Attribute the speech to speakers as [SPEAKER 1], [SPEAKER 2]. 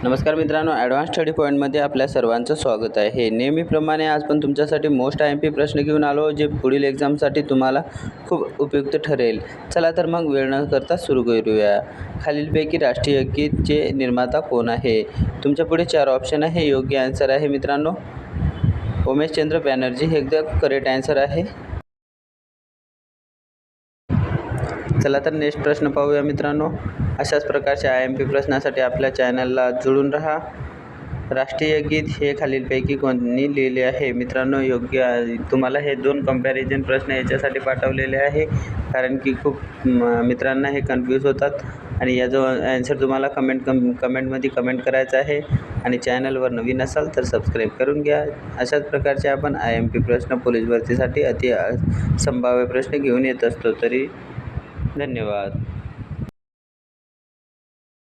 [SPEAKER 1] नमस्कार मित्रांनो, advance study पॉईंटमध्ये आपल्या सर्वांचं स्वागत आहे. नेहमीप्रमाणे आज पण तुमच्यासाठी मोस्ट IMP प्रश्न घेऊन आलो, जे पुढील एक्झामसाठी तुम्हाला खूप उपयुक्त ठरेल. चला तर मग वेळ न करता सुरू करूया. खालीलपैकी राष्ट्रीय गीतचे निर्माता कोण आहे? तुमच्या पुढे 4 ऑप्शन आहे. योग्य आन्सर आहे मित्रांनो उमेशचंद्र बॅनर्जी हे एकदम करेक्ट आन्सर आहे. चला तर नेक्स्ट प्रश्न पाहूया मित्रांनो. अशाच प्रकारच्या IMP प्रश्नासाठी आपल्या चॅनलला जुळून राहा. राष्ट्रीय गीत हे खालीलपैकी कोणी लिहिले आहे? मित्रांनो योग्य तुम्हाला हे 2 कंपॅरिझन प्रश्न याच्यासाठी पाठवलेले आहे, कारण की खूप मित्रांना हे कन्फ्यूज होतात आणि याचा आन्सर तुम्हाला कमेंटमध्ये कमेंट करायचा आहे. आणि चॅनलवर नवीन असाल तर सबस्क्राईब करून घ्या. अशाच प्रकारचे आपण IMP प्रश्न पोलीस भरतीसाठी संभाव्य प्रश्न घेऊन येत असतो. तरी धन्यवाद.